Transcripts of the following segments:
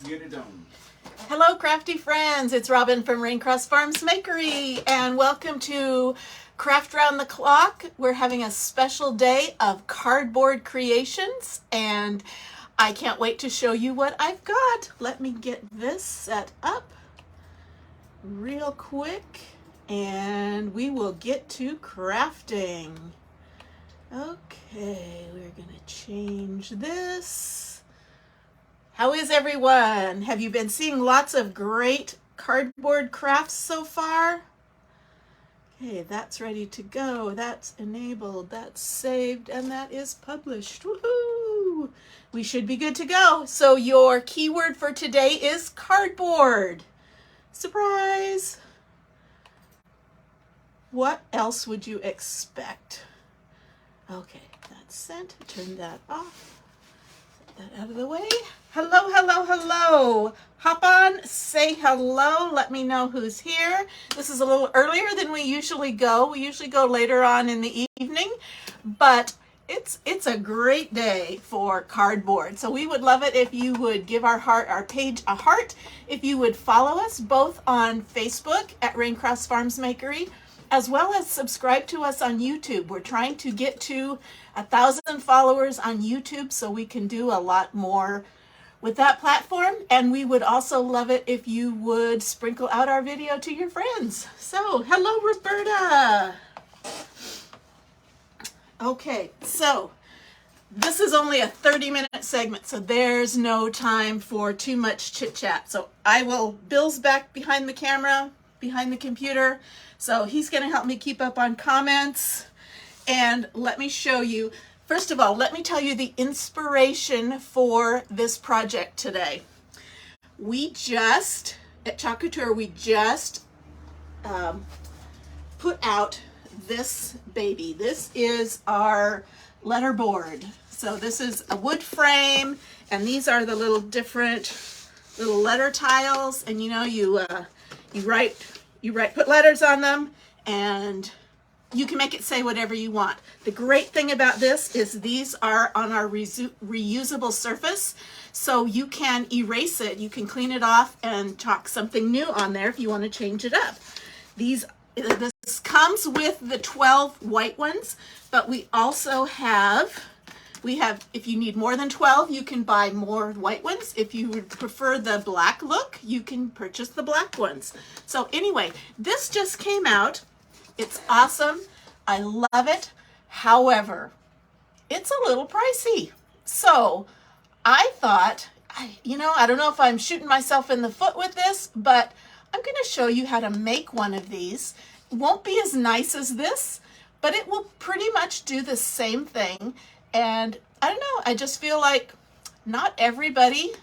Get it done. Hello, crafty friends. It's Robin from Raincross Farms Makery, and welcome to Craft Round the Clock. We're having a special day of cardboard creations, and I can't wait to show you what I've got. Let me get this set up real quick, and we will get to crafting. Okay, we're gonna change this. How is everyone? Have you been seeing lots of great cardboard crafts so far? Okay, that's ready to go. That's enabled, that's saved, and that is published. Woohoo! We should be good to go. So your keyword for today is cardboard. Surprise! What else would you expect? Okay, that's sent. Turn that off. Set that out of the way. Hello, hello, hello. Hop on, say hello, let me know who's here. This is a little earlier than we usually go. We usually go later on in the evening, but it's a great day for cardboard. So we would love it if you would give our page a heart, if you would follow us both on Facebook at Raincross Farms Makery, as well as subscribe to us on YouTube. We're trying to get to 1,000 followers on YouTube so we can do a lot more with that platform, and we would also love it if you would sprinkle out our video to your friends. So, hello, Roberta. Okay, so this is only a 30-minute segment, so there's no time for too much chit-chat. So Bill's back behind the camera, behind the computer, so he's gonna help me keep up on comments, and let me show you. First of all, let me tell you the inspiration for this project today. At Chalk Couture, we just put out this baby. This is our letterboard. So this is a wood frame, and these are the little different little letter tiles. And you know, you put letters on them, and you can make it say whatever you want. The great thing about this is these are on our reusable surface, so you can erase it, you can clean it off and chalk something new on there if you want to change it up. This comes with the 12 white ones, but we also have, if you need more than 12, you can buy more white ones. If you would prefer the black look, you can purchase the black ones. So anyway, this just came out. It's awesome. I love it. However, it's a little pricey. So I thought, I don't know if I'm shooting myself in the foot with this, but I'm going to show you how to make one of these. It won't be as nice as this, but it will pretty much do the same thing. And I don't know, I just feel like not everybody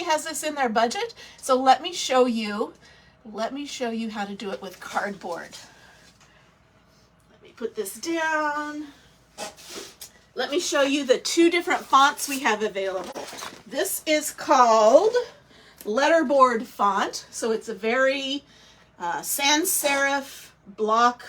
has this in their budget. So let me show you how to do it with cardboard. Put this down. Let me show you the two different fonts we have available. This is called Letterboard font. So it's a very sans serif block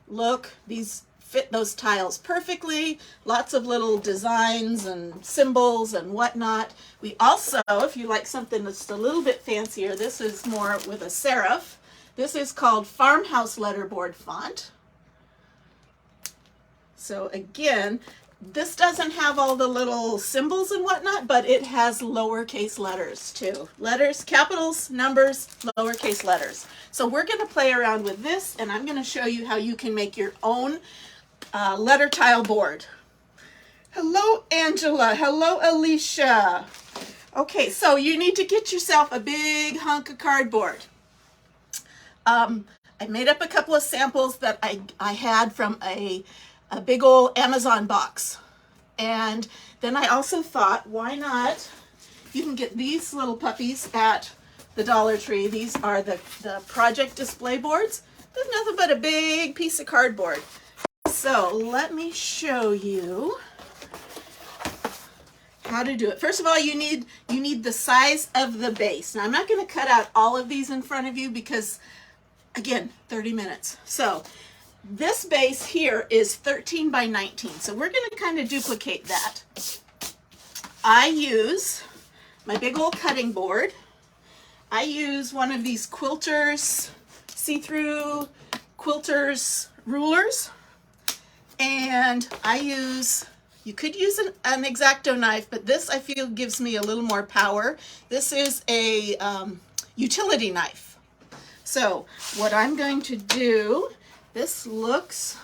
look. These fit those tiles perfectly. Lots of little designs and symbols and whatnot. We also, if you like something that's a little bit fancier, this is more with a serif. This is called Farmhouse Letterboard font. So again, this doesn't have all the little symbols and whatnot, but it has lowercase letters too. Letters, capitals, numbers, lowercase letters. So we're going to play around with this, and I'm going to show you how you can make your own letter tile board. Hello, Angela. Hello, Alicia. Okay, so you need to get yourself a big hunk of cardboard. I made up a couple of samples that I had from a big old Amazon box. And then I also thought, why not? You can get these little puppies at the Dollar Tree. These are the project display boards. There's nothing but a big piece of cardboard. So let me show you how to do it. First of all, you need the size of the base. Now I'm not going to cut out all of these in front of you because, again, 30 minutes. So this base here is 13 by 19. So we're going to kind of duplicate that. I use my big old cutting board. I use one of these Quilters, see-through Quilters rulers. And I use, you could use an X-Acto knife, but this I feel gives me a little more power. This is a utility knife. So what I'm going to do, this looks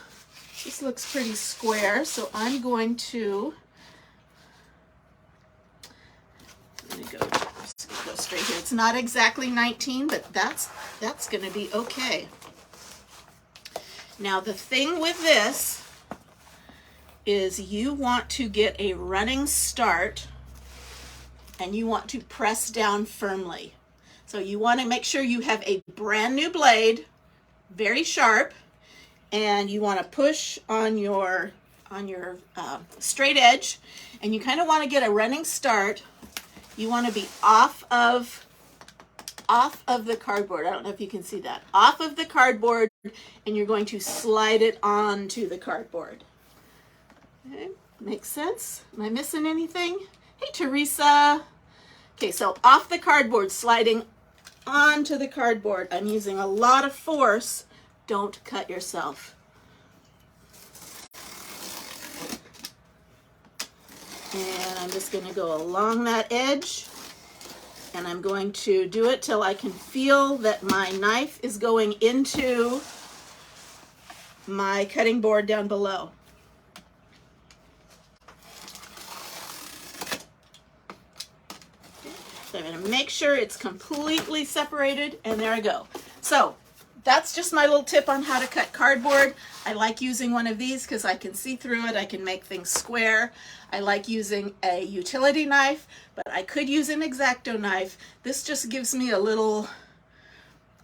pretty square, so I'm going to, just gonna go straight here. It's not exactly 19, but that's going to be okay. Now the thing with this is you want to get a running start and you want to press down firmly. So you want to make sure you have a brand new blade, very sharp, and you want to push on your straight edge, and you kind of want to get a running start. You want to be off of the cardboard. I don't know if you can see that. Off of the cardboard, and you're going to slide it onto the cardboard. Okay, makes sense? Am I missing anything? Hey, Teresa. Okay, so off the cardboard, sliding onto the cardboard. I'm using a lot of force. Don't cut yourself. And I'm just going to go along that edge, and I'm going to do it till I can feel that my knife is going into my cutting board down below. So I'm going to make sure it's completely separated, and there I go. So that's just my little tip on how to cut cardboard. I like using one of these because I can see through it. I can make things square. I like using a utility knife, but I could use an X-Acto knife. This just gives me a little,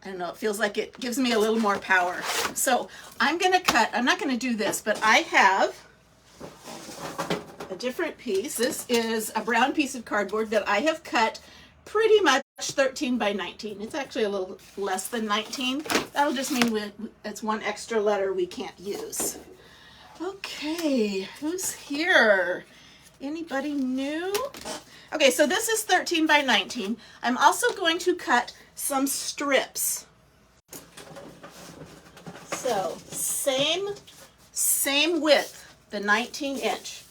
I don't know, it feels like it gives me a little more power. So I'm going to cut, I'm not going to do this, but I have a different piece. This is a brown piece of cardboard that I have cut pretty much 13 by 19. It's actually a little less than 19. That'll just mean it's one extra letter we can't use. Okay, who's here? Anybody new? Okay, so this is 13 by 19. I'm also going to cut some strips. So same width, the 19-inch.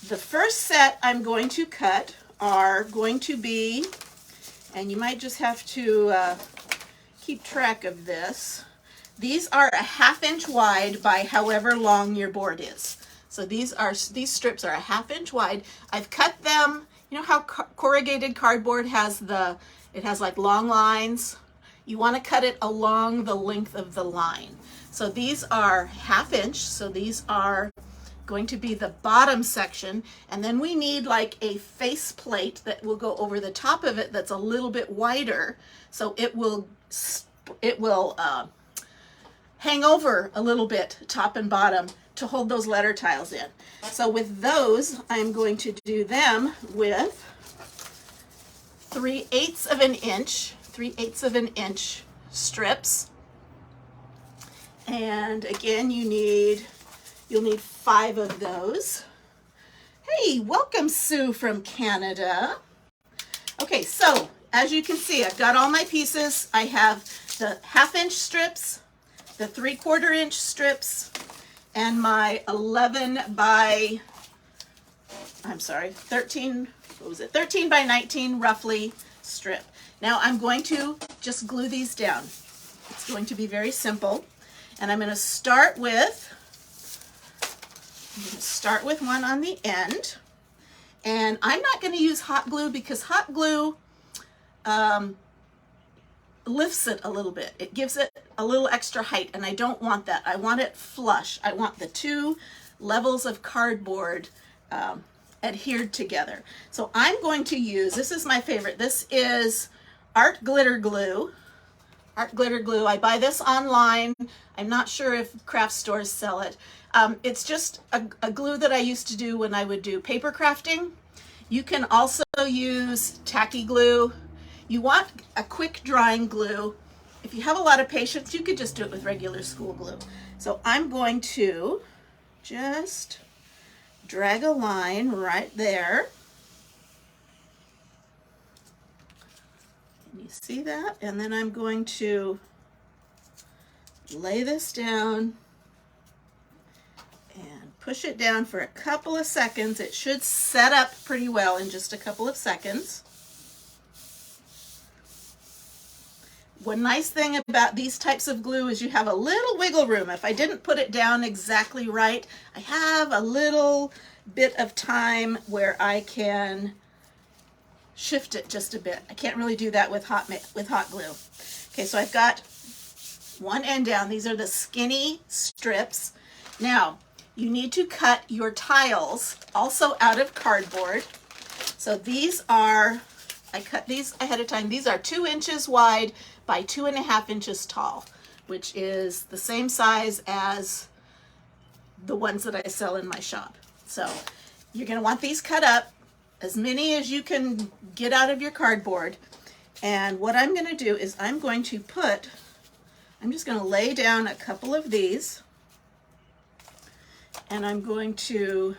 The first set I'm going to cut are going to be, and you might just have to keep track of this. These are a 1/2 inch wide by however long your board is. So these strips are a 1/2 inch wide. I've cut them. You know how corrugated cardboard has it has like long lines? You want to cut it along the length of the line. So these are 1/2 inch. So these are going to be the bottom section, and then we need like a face plate that will go over the top of it that's a little bit wider, so it will hang over a little bit, top and bottom, to hold those letter tiles in. So with those, I'm going to do them with 3/8 of an inch strips, and again you'll need 5 of those. Hey, welcome Sue from Canada. Okay, so as you can see, I've got all my pieces. I have the 1/2 inch strips, the 3/4 inch strips, and my 13 by 19 roughly strip. Now I'm going to just glue these down. It's going to be very simple. And I'm going to start with one on the end. And I'm not going to use hot glue because hot glue lifts it a little bit. It gives it a little extra height, and I don't want that. I want it flush. I want the 2 levels of cardboard adhered together. So I'm going to use, this is my favorite, this is Art Glitter Glue. Art Glitter Glue. I buy this online. I'm not sure if craft stores sell it. It's just a glue that I used to do when I would do paper crafting. You can also use tacky glue. You want a quick drying glue. If you have a lot of patience, you could just do it with regular school glue. So I'm going to just drag a line right there. You see that? And then I'm going to lay this down and push it down for a couple of seconds. It should set up pretty well in just a couple of seconds. One nice thing about these types of glue is you have a little wiggle room. If I didn't put it down exactly right, I have a little bit of time where I can shift it just a bit. I can't really do that with hot glue. Okay, so I've got one end down. These are the skinny strips. Now, you need to cut your tiles also out of cardboard. So these are, I cut these ahead of time. These are 2 inches wide by 2.5 inches tall, which is the same size as the ones that I sell in my shop. So you're going to want these cut up, as many as you can get out of your cardboard. And what I'm going to do is I'm just going to lay down a couple of these, and I'm going to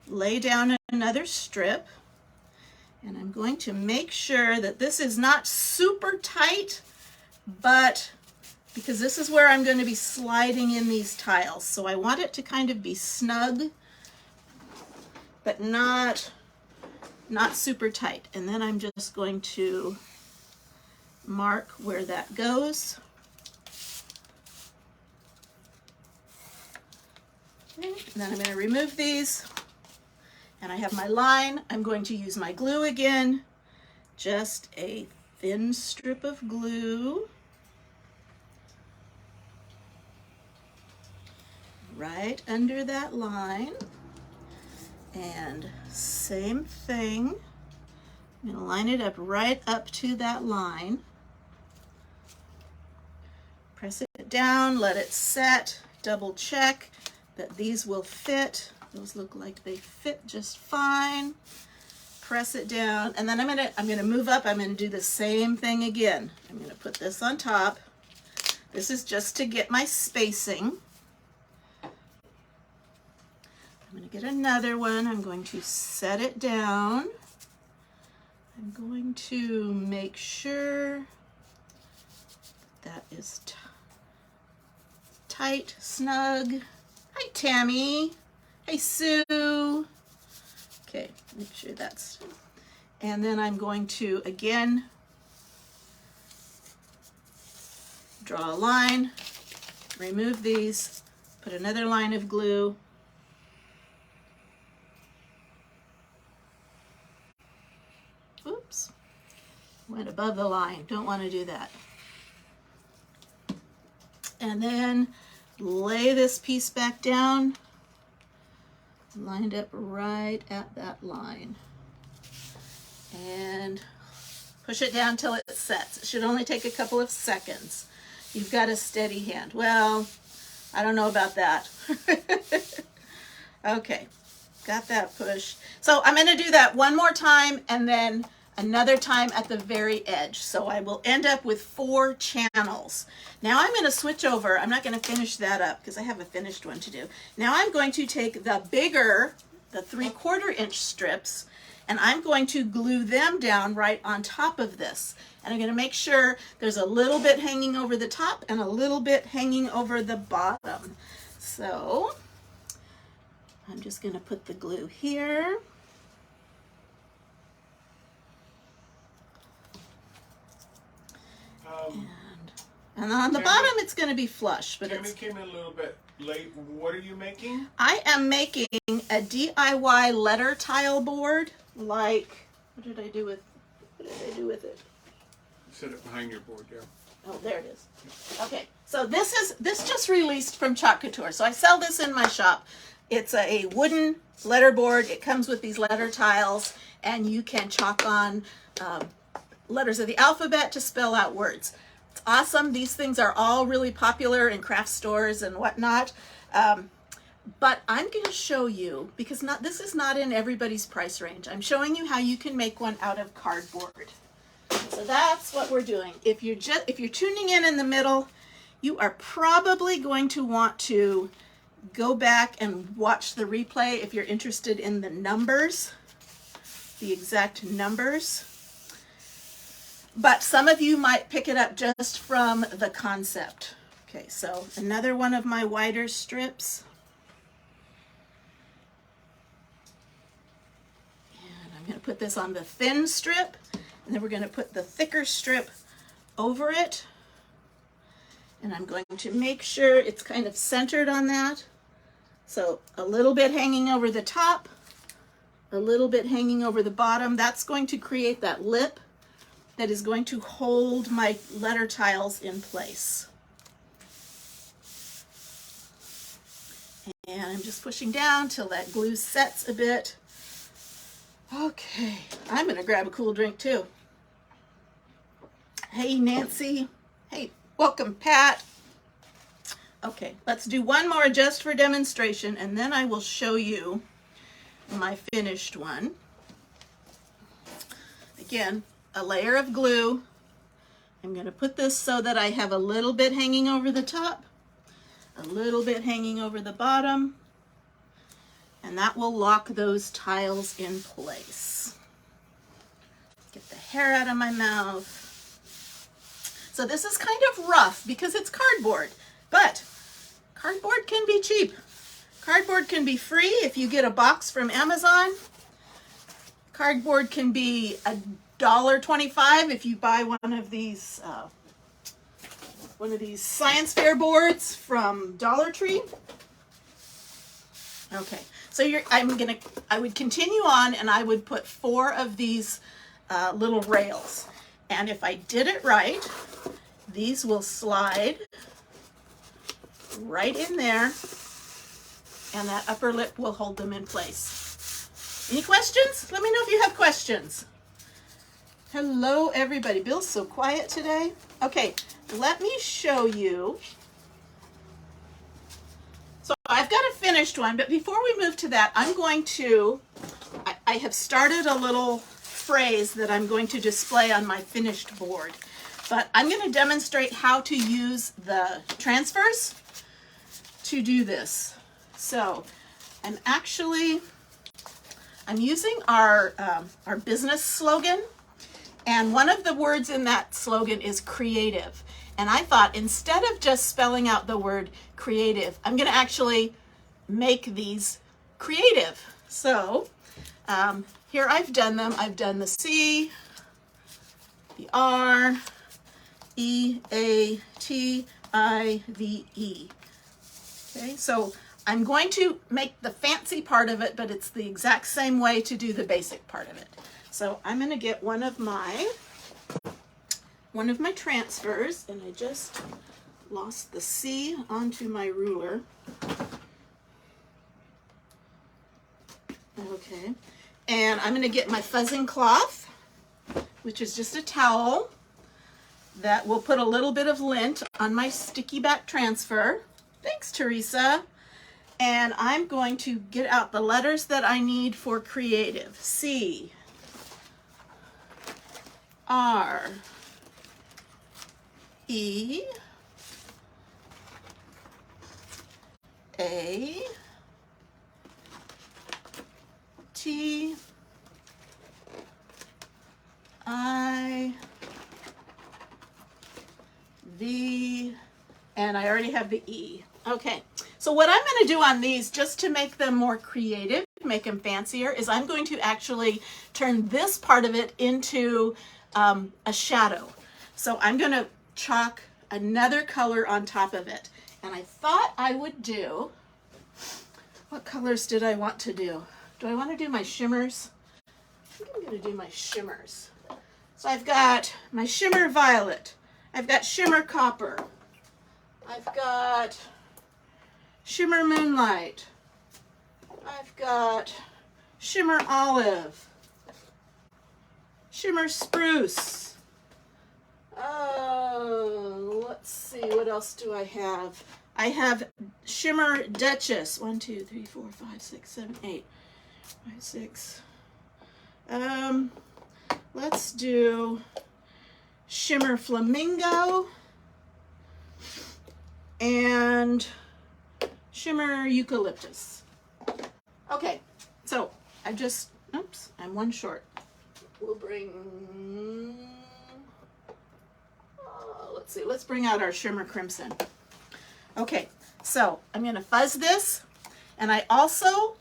lay down another strip. And I'm going to make sure that this is not super tight, but because this is where I'm going to be sliding in these tiles. So I want it to kind of be snug, but not super tight. And then I'm just going to mark where that goes. Okay. And then I'm going to remove these. And I have my line. I'm going to use my glue again. Just a thin strip of glue. Right under that line. And same thing. I'm going to line it up right up to that line. Press it down, let it set, double check that these will fit. Those look like they fit just fine. Press it down, and then I'm gonna move up. I'm gonna do the same thing again. I'm gonna put this on top. This is just to get my spacing. I'm gonna get another one. I'm going to set it down. I'm going to make sure that is tight, snug. Hi, Tammy. Hey, Sue. Okay, make sure that's, and then I'm going to, again, draw a line, remove these, put another line of glue. Oops, went above the line. Don't want to do that. And then lay this piece back down, lined up right at that line, and push it down till it sets. It should only take a couple of seconds. You've got a steady hand. Well, I don't know about that. Okay, got that pushed. So I'm going to do that one more time and then another time at the very edge. So I will end up with 4 channels. Now I'm going to switch over. I'm not going to finish that up because I have a finished one to do. Now I'm going to take the bigger, the 3/4 inch strips, and I'm going to glue them down right on top of this. And I'm going to make sure there's a little bit hanging over the top and a little bit hanging over the bottom. So I'm just going to put the glue here. And on the bottom it's going to be flush. But Tammy came in a little bit late. What are you making? I am making a DIY letter tile board. Like, what did I do with it? Set it behind your board, yeah. Oh, there it is. Okay, so this just released from Chalk Couture. So I sell this in my shop. It's a wooden letter board. It comes with these letter tiles, and you can chalk on letters of the alphabet to spell out words. It's awesome. These things are all really popular in craft stores and whatnot. But I'm going to show you, because this is not in everybody's price range. I'm showing you how you can make one out of cardboard. So that's what we're doing. If you're tuning in the middle, you are probably going to want to go back and watch the replay if you're interested in the numbers, the exact numbers. but some of you might pick it up just from the concept. Okay, so another one of my wider strips. And I'm going to put this on the thin strip, and then we're going to put the thicker strip over it. And I'm going to make sure it's kind of centered on that. So a little bit hanging over the top, a little bit hanging over the bottom. That's going to create that lip that is going to hold my letter tiles in place. And I'm just pushing down till that glue sets a bit. Okay, I'm gonna grab a cool drink too. Hey, Nancy. Hey, welcome, Pat. Okay, let's do one more just for demonstration, and then I will show you my finished one. Again, a layer of glue. I'm going to put this so that I have a little bit hanging over the top, a little bit hanging over the bottom, and that will lock those tiles in place. Get the hair out of my mouth. So this is kind of rough because it's cardboard, but cardboard can be cheap. Cardboard can be free if you get a box from Amazon. Cardboard can be $1.25 if you buy one of these science fair boards from Dollar Tree. Okay, so I would continue on, and I would put 4 of these little rails. And if I did it right, these will slide right in there, and that upper lip will hold them in place. Any questions? Let me know if you have questions. Hello, everybody. Bill's so quiet today. Okay, let me show you. So I've got a finished one, but before we move to that, I have started a little phrase that I'm going to display on my finished board. But I'm going to demonstrate how to use the transfers to do this. So I'm using our business slogan, and one of the words in that slogan is creative. And I thought, instead of just spelling out the word creative, I'm going to actually make these creative. So here I've done them. I've done the C, the R, E, A, T, I, V, E. Okay, so I'm going to make the fancy part of it, but it's the exact same way to do the basic part of it. So I'm going to get one of my transfers, and I just lost the C onto my ruler. Okay, and I'm going to get my fuzzing cloth, which is just a towel that will put a little bit of lint on my sticky back transfer. Thanks, Teresa. And I'm going to get out the letters that I need for creative. C, R, E, A, T, I, V, and I already have the E. Okay, so what I'm going to do on these, just to make them more creative, make them fancier, is I'm going to actually turn this part of it into a shadow. So I'm going to chalk another color on top of it. And I thought I would do, what colors did I want to do? Do I want to do my shimmers? I think I'm going to do my shimmers. So I've got my shimmer violet. I've got shimmer copper. I've got shimmer moonlight. I've got shimmer olive. Shimmer spruce. Let's see, what else do I have? I have shimmer duchess. 1, 2, 3, 4, 5, 6, 7, 8, 5, 6. Let's do shimmer flamingo and shimmer eucalyptus. Okay, so I'm one short. We'll bring let's see, let's bring out our Shimmer Crimson. Okay, so I'm gonna fuzz this, and I also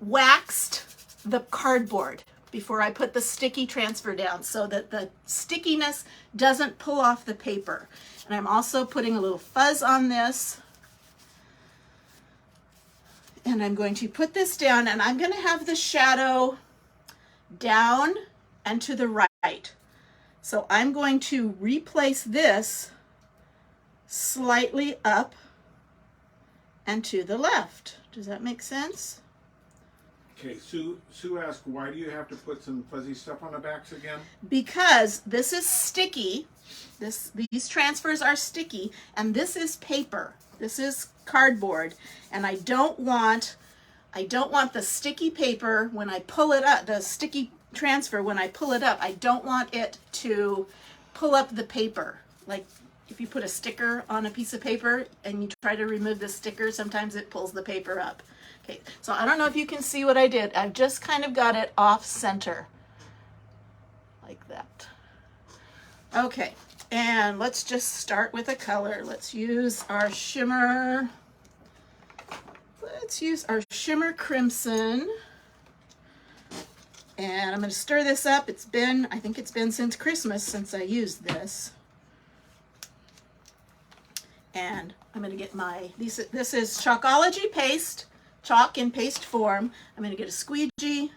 waxed the cardboard before I put the sticky transfer down so that the stickiness doesn't pull off the paper. And I'm also putting a little fuzz on this. And I'm going to put this down, and I'm going to have the shadow down and to the right. So I'm going to replace this slightly up and to the left. Does that make sense? Okay, Sue asked, why do you have to put some fuzzy stuff on the backs again? Because this is sticky. These transfers are sticky, and this is paper. This is cardboard, and I don't want the sticky paper when I pull it up, the sticky transfer when I pull it up, I don't want it to pull up the paper. Like if you put a sticker on a piece of paper and you try to remove the sticker, sometimes it pulls the paper up. Okay, so I don't know if you can see what I did. I've just kind of got it off center like that. Okay, and let's just start with a color. Let's use our shimmer. Let's use our Shimmer Crimson. And I'm going to stir this up. I think it's been since Christmas since I used this. And I'm going to get this is Chalkology paste, chalk in paste form. I'm going to get a squeegee.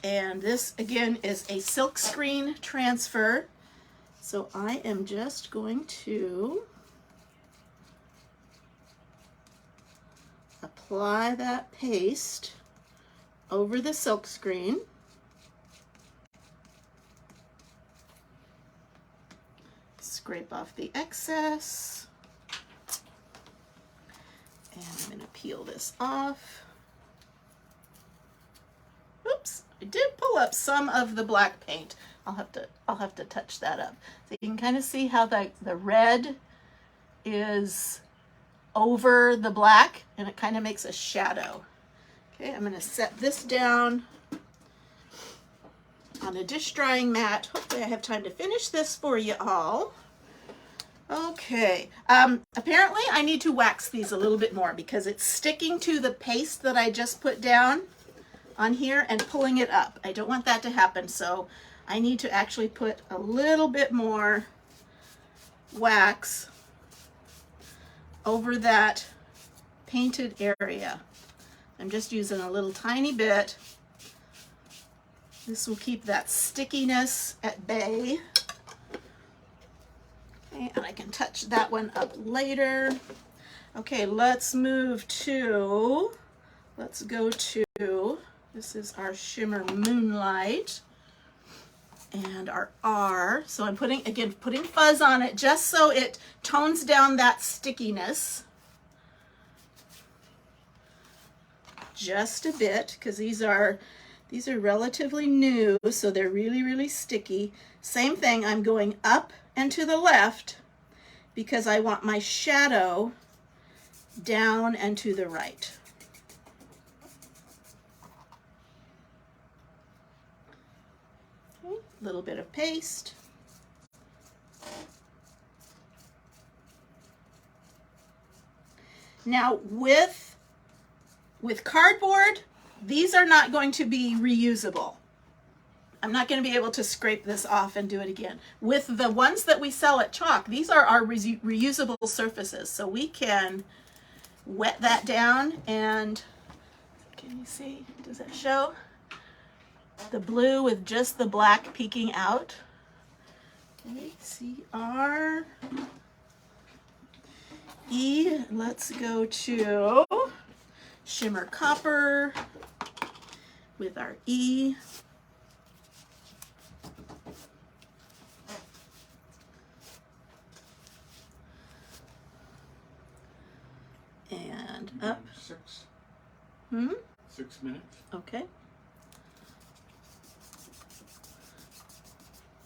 And this again is a silk screen transfer. So I am just going to apply that paste over the silk screen. Scrape off the excess. And I'm going to peel this off. Oops, I did pull up some of the black paint. I'll have to touch that up. So you can kind of see how the red is over the black, and it kind of makes a shadow. Okay, I'm going to set this down on a dish drying mat. Hopefully I have time to finish this for you all. Okay, apparently I need to wax these a little bit more because it's sticking to the paste that I just put down on here and pulling it up. I don't want that to happen, so I need to actually put a little bit more wax over that painted area. I'm just using a little tiny bit. This will keep that stickiness at bay. Okay, and I can touch that one up later. Okay, let's go to, this is our Shimmer Moonlight and our R. So I'm putting fuzz on it just so it tones down that stickiness. Just a bit, because these are relatively new, so they're really, really sticky. Same thing, I'm going up and to the left because I want my shadow down and to the right. Okay, a little bit of paste. Now with cardboard, these are not going to be reusable. I'm not going to be able to scrape this off and do it again. With the ones that we sell at Chalk, these are our reusable surfaces. So we can wet that down and, can you see, does it show? The blue with just the black peeking out. Okay, C-R-E, let's go to Shimmer Copper with our E. And up. 6 6 minutes. Okay.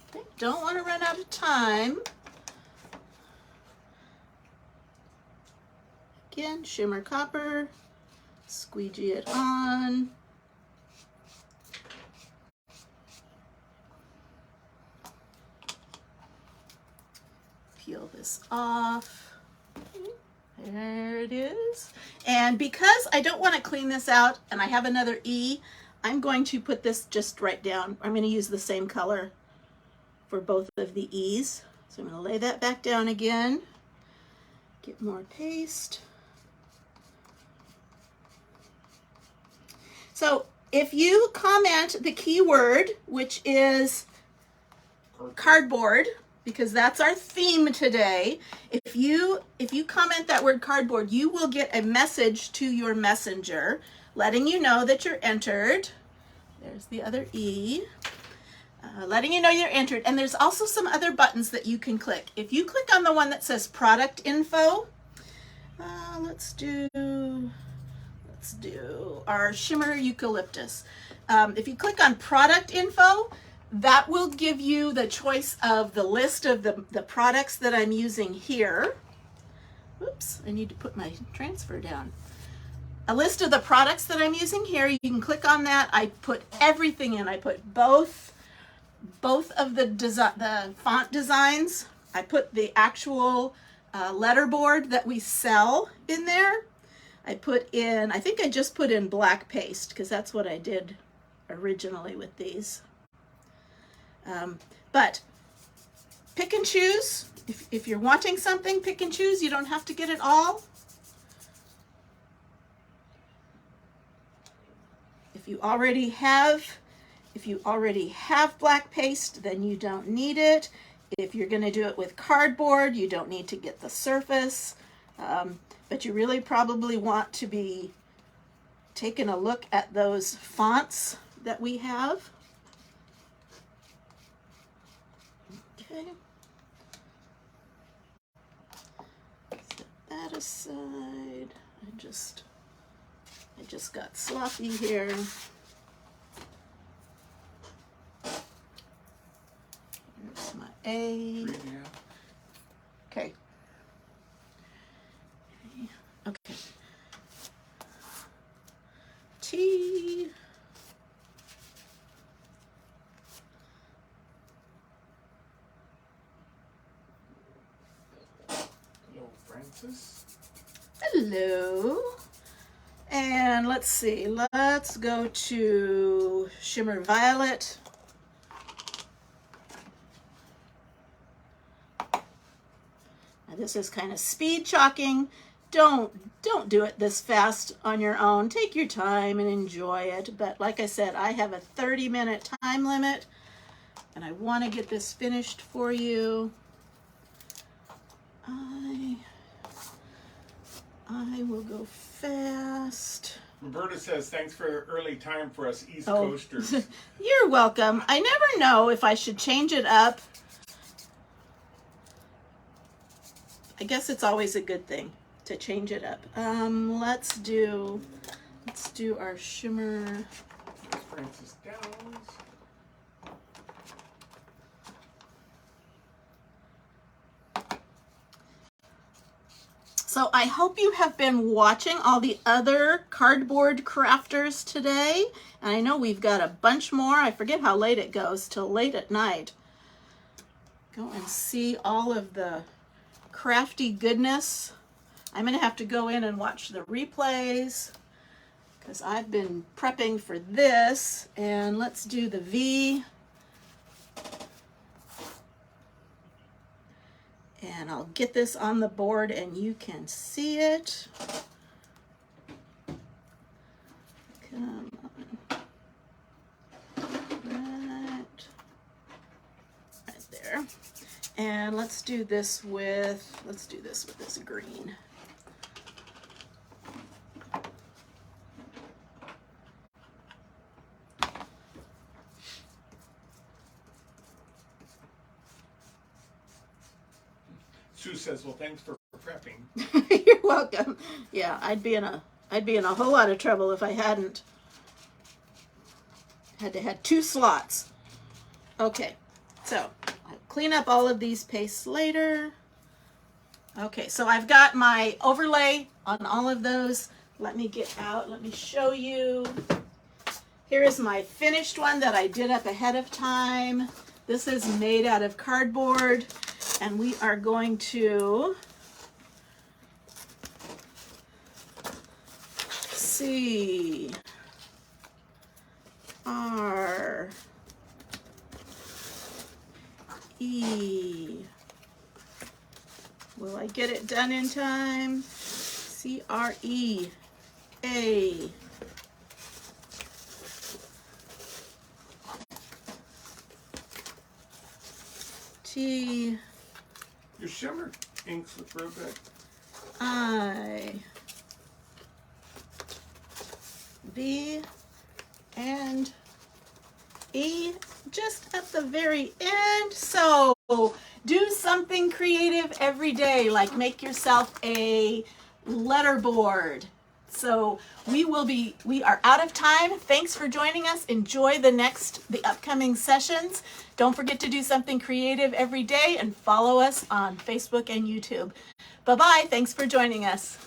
Okay, don't want to run out of time. Again, Shimmer Copper, squeegee it on. peel this off. There it is. And because I don't want to clean this out and I have another E, I'm going to put this just right down. I'm going to use the same color for both of the E's. So I'm going to lay that back down again. Get more paste. So if you comment the keyword, which is cardboard, because that's our theme today, if you comment that word cardboard, you will get a message to your messenger letting you know that you're entered. There's the other E. Letting you know you're entered. And there's also some other buttons that you can click. If you click on the one that says product info, let's do our shimmer eucalyptus. If you click on product info, that will give you the choice of the list of the products that I'm using here. Oops, I need to put my transfer down. A list of the products that I'm using here. You can click on that. I put everything in. I put both of the font designs. I put the actual letterboard that we sell in there. I think I just put in black paste because that's what I did originally with these. But pick and choose. If you're wanting something, pick and choose. You don't have to get it all. If you already have black paste, then you don't need it. If you're going to do it with cardboard, you don't need to get the surface. But you really probably want to be taking a look at those fonts that we have. Okay. Set that aside. I just got sloppy here. Here's my A. Okay. Okay. T. Hello, Francis. Hello. And let's see, let's go to Shimmer Violet. Now this is kind of speed chalking. Don't do it this fast on your own. Take your time and enjoy it. But like I said, I have a 30-minute time limit and I want to get this finished for you. I will go fast. Roberta says, thanks for the early time for us East Coasters. You're welcome. I never know if I should change it up. I guess it's always a good thing to change it up. Let's do our shimmer. Francis Downs. So I hope you have been watching all the other cardboard crafters today. And I know we've got a bunch more. I forget how late it goes, till late at night. Go and see all of the crafty goodness. I'm going to have to go in and watch the replays because I've been prepping for this. And let's do the V. And I'll get this on the board and you can see it. Come on. Right there. And let's do this with this green. Sue says, well, thanks for prepping. You're welcome. Yeah, I'd be in a whole lot of trouble if I hadn't. Had to have 2 slots. Okay, so I'll clean up all of these pastes later. Okay, so I've got my overlay on all of those. Let me get out, let me show you. Here is my finished one that I did up ahead of time. This is made out of cardboard, and we are going to C R E. Will I get it done in time? C-R-E-A. T. Your shimmer inks look real good. I. V. And E, just at the very end. So do something creative every day, like make yourself a letter board. So we are out of time. Thanks for joining us. Enjoy the upcoming sessions. Don't forget to do something creative every day and follow us on Facebook and YouTube. Bye-bye. Thanks for joining us.